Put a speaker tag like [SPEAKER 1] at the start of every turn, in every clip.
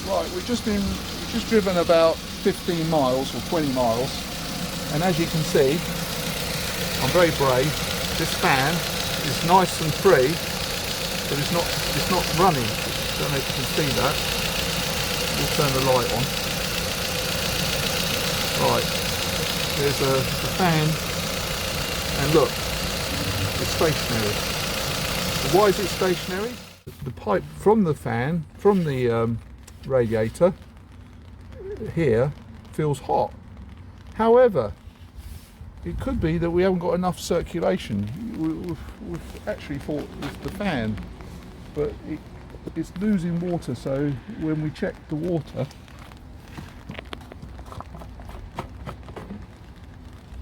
[SPEAKER 1] Right, we've just driven about 15 miles or 20 miles, and as you can see, I'm very brave. This fan is nice and free, but it's not running. I don't know if you can see that. We'll turn the light on. Right, there's a fan, and look, it's stationary. Why is it stationary? The pipe from the fan, from the radiator here, feels hot. However, it could be that we haven't got enough circulation. We've actually thought it's the fan, but it's losing water, so when we check the water,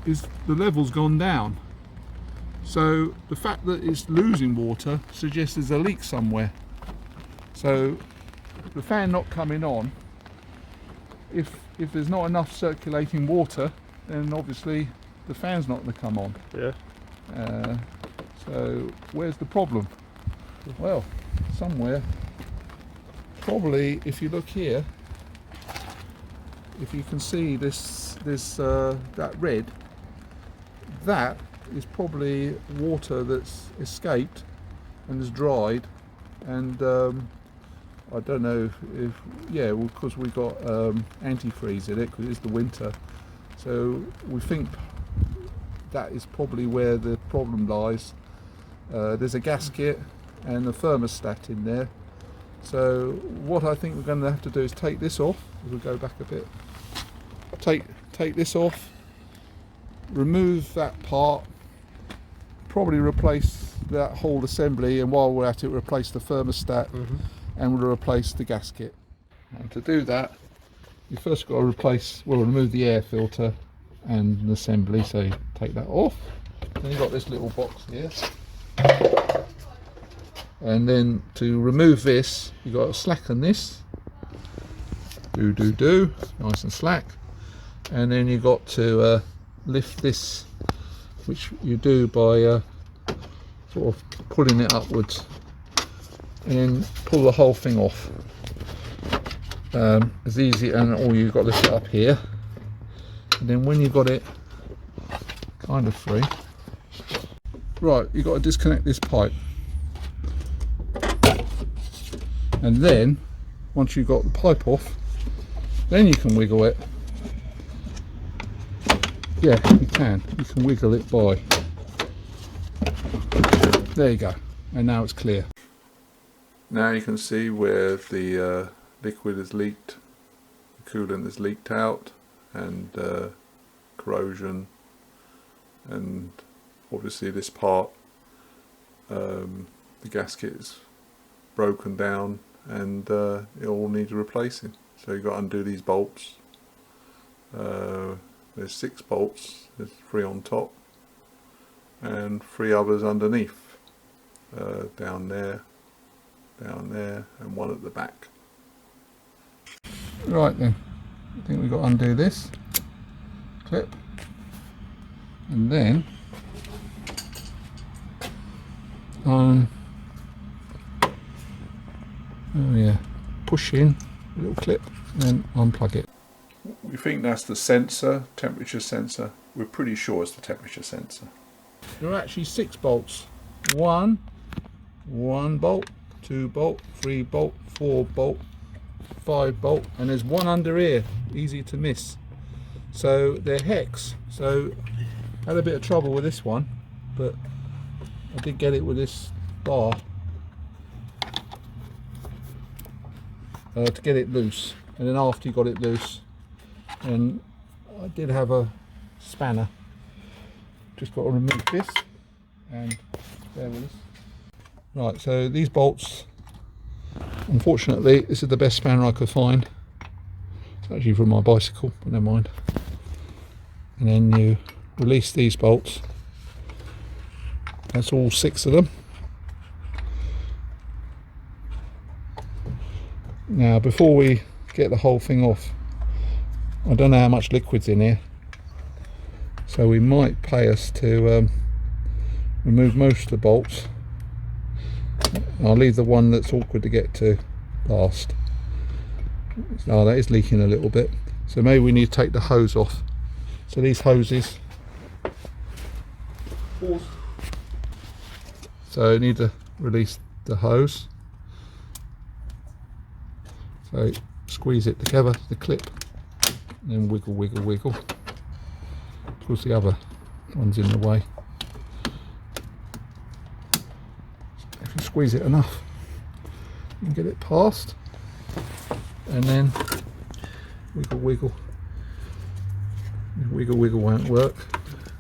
[SPEAKER 1] the level's gone down. So the fact that it's losing water suggests there's a leak somewhere. So the fan not coming on, if there's not enough circulating water, then obviously the fan's not going to come on.
[SPEAKER 2] Yeah.
[SPEAKER 1] So where's the problem? Well, somewhere. Probably if you look here, if you can see this that red, that is probably water that's escaped and has dried, and I don't know if, yeah, because we got antifreeze in it because it's the winter, so we think that is probably where the problem lies. There's a gasket and a thermostat in there, so what I think we're going to have to do is take this off. We'll go back a bit, take this off, remove that part, probably replace that whole assembly, and while we're at it, replace the thermostat, and we'll replace the gasket. And to do that, you first got to remove the air filter and an assembly, so you take that off. Then you've got this little box here, and then to remove this, you've got to slacken this, nice and slack, and then you've got to lift this, which you do by sort of pulling it upwards, and then pull the whole thing off. It's easy, and all you've got to lift it up here, and then when you've got it kind of free, right, you've got to disconnect this pipe, and then once you've got the pipe off, then you can wiggle it. Yeah, you can wiggle it by. There you go, and now it's clear. Now you can see where the liquid has leaked, the coolant has leaked out, and corrosion, and obviously this part, the gasket is broken down, and it all needs replacing. So you've got to undo these bolts. There's 6 bolts, there's 3 on top and 3 others underneath, down there, and 1 at the back. Right then, I think we've got to undo this clip, and then push in a little clip and then unplug it. We think that's the sensor, temperature sensor. We're pretty sure it's the temperature sensor. There are actually 6 bolts. 1 bolt, 2 bolt, 3 bolt, 4 bolt, 5 bolt, and there's 1 under here, easy to miss. So they're hex. So I had a bit of trouble with this one, but I did get it with this bar to get it loose. And then after you got it loose, and I did have a spanner, just got to remove this, and there it is. Right, so these bolts, unfortunately this is the best spanner I could find. It's actually from my bicycle, but never mind. And then you release these bolts. That's all 6 of them. Now before we get the whole thing off, I don't know how much liquid's in here, so we might pay us to remove most of the bolts. I'll leave the one that's awkward to get to last. Oh, that is leaking a little bit. So maybe we need to take the hose off. So these hoses. So I need to release the hose. So squeeze it together, the clip, and then wiggle, wiggle, wiggle. Of course the other one's in the way. If you squeeze it enough, you can get it past. And then wiggle, wiggle. Wiggle, wiggle won't work.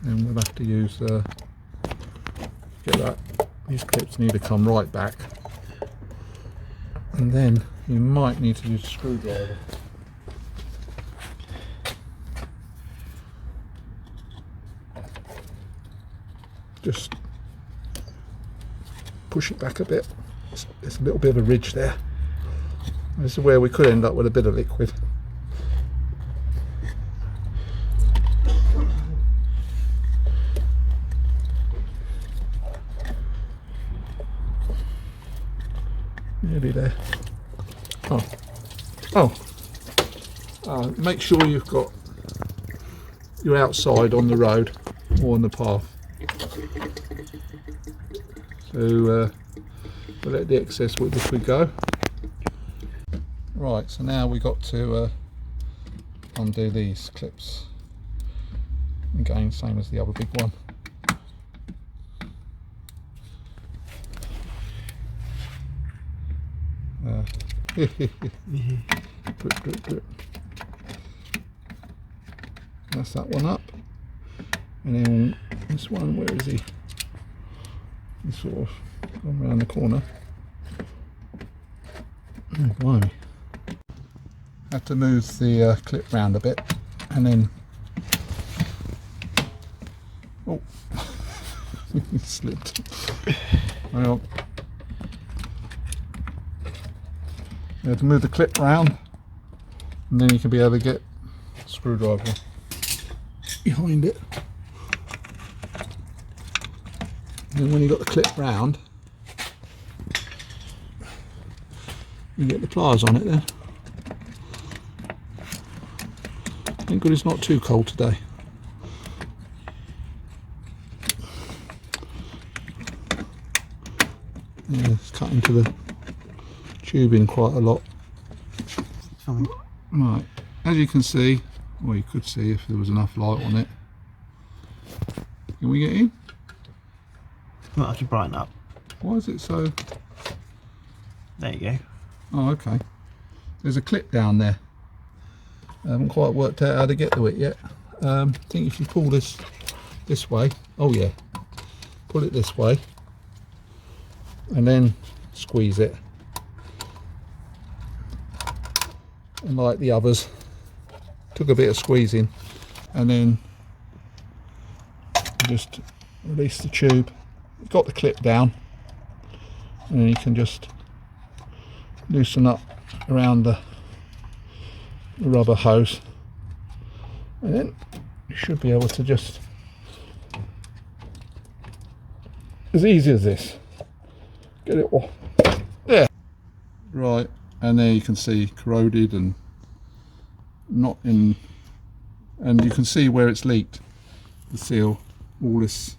[SPEAKER 1] And we'll have to use get that. These clips need to come right back. And then you might need to use a screwdriver. Just push it back a bit. There's a little bit of a ridge there. This is where we could end up with a bit of liquid. Nearly there. Make sure you've got you're outside on the road or on the path. So we'll let the excess liquid go. Right, so now we got to undo these clips. Again, same as the other big one. Grip, grip, grip. That's that one up. And then this one, where is he? He's sort of gone around the corner. Oh, blimey. Have to move the clip round a bit, and then oh, it slipped. Well, you have to move the clip round, and then you can be able to get a screwdriver behind it. And then when you got the clip round, you get the pliers on it then. Thank God it's not too cold today. Yeah, it's cut into the tubing quite a lot.
[SPEAKER 2] Fine.
[SPEAKER 1] Right, as you can see, or you could see if there was enough light on it. Can we get in?
[SPEAKER 2] Might have to brighten up.
[SPEAKER 1] Why is it so?
[SPEAKER 2] There you go.
[SPEAKER 1] Oh, okay. There's a clip down there. I haven't quite worked out how to get to it yet. I think if you pull this way, oh yeah, pull it this way, and then squeeze it. And like the others, took a bit of squeezing, and then just release the tube. Got the clip down, and then you can just loosen up around the rubber hose, and then you should be able to just, as easy as this, get it off there. Right, and there you can see corroded and not in, and you can see where it's leaked, the seal, all this.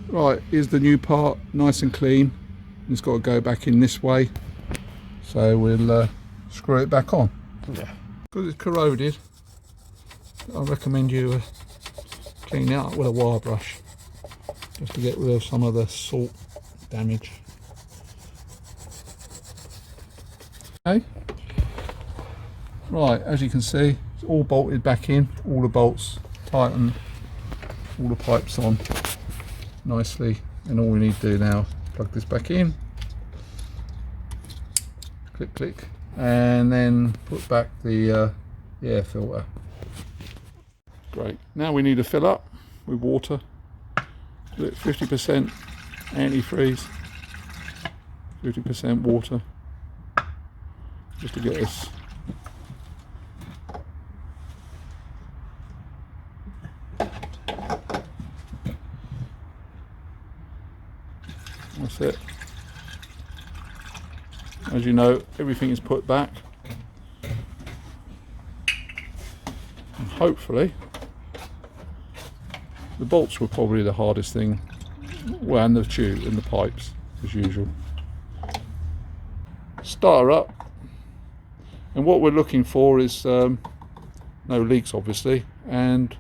[SPEAKER 1] Right, here's the new part, nice and clean. It's got to go back in this way, so we'll screw it back on.
[SPEAKER 2] Yeah.
[SPEAKER 1] Because it's corroded, I recommend you clean it up with a wire brush, just to get rid of some of the salt damage. Okay. Right, as you can see, it's all bolted back in, all the bolts tightened, all the pipes on nicely, and all we need to do now is plug this back in, click click, and then put back the air filter. Great, now we need to fill up with water, 50% antifreeze, 50% water, just to get this that's it. As you know, everything is put back And hopefully, the bolts were probably the hardest thing, well, and the tube and the pipes as usual. Start her up, and what we're looking for is no leaks obviously, and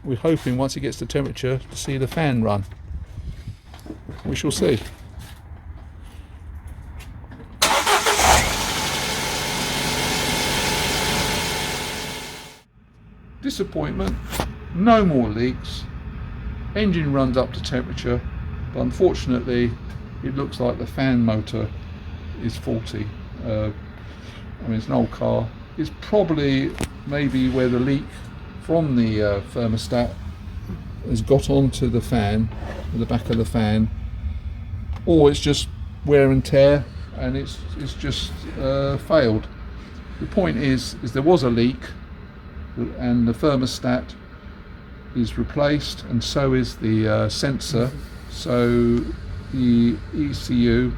[SPEAKER 1] we're hoping once it gets to temperature to see the fan run. We shall see. Disappointment, no more leaks, engine runs up to temperature, but unfortunately it looks like the fan motor is faulty. I mean, it's an old car. It's probably maybe where the leak from the thermostat has got onto the fan, the back of the fan, or it's just wear and tear and it's just failed. The point is there was a leak, and the thermostat is replaced, and so is the sensor. So the ECU,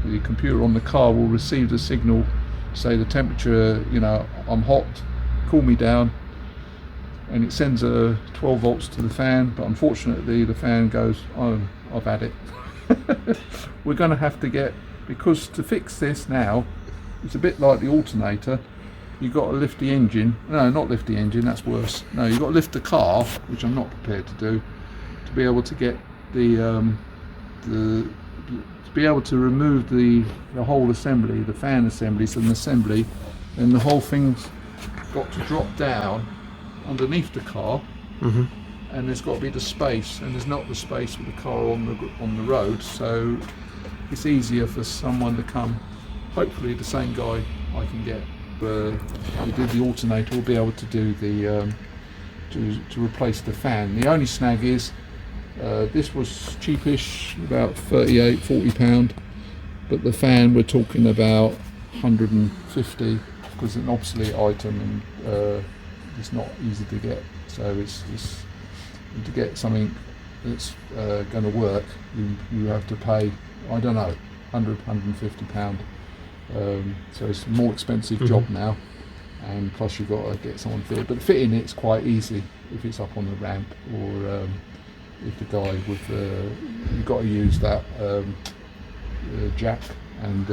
[SPEAKER 1] the computer on the car, will receive the signal, say the temperature, you know, I'm hot, cool me down, and it sends a 12 volts to the fan. But unfortunately the fan goes, oh, I've had it. We're going to have to get, because to fix this now, it's a bit like the alternator. You've got to lift the engine. No, not lift the engine, that's worse. No, you've got to lift the car, which I'm not prepared to do, to be able to get to be able to remove the whole assembly, the fan assembly, so an assembly, and the whole thing's got to drop down underneath the car, and there's got to be the space, and there's not the space with the car on the road, so it's easier for someone to come. Hopefully the same guy I can get who did the alternator will be able to do the to replace the fan. The only snag is this was cheapish, about 38-40 pound, but the fan we're talking about 150, because it's an obsolete item and it's not easy to get. So it's to get something that's going to work, you have to pay, I don't know, 100-150 pound. So it's a more expensive job now, and plus you've got to get someone fit. But fitting it's quite easy if it's up on the ramp, or if the guy with you've got to use that jack, and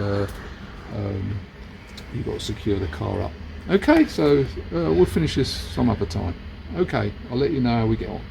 [SPEAKER 1] you've got to secure the car up. Okay, so we'll finish this some other time. Okay, I'll let you know how we get on.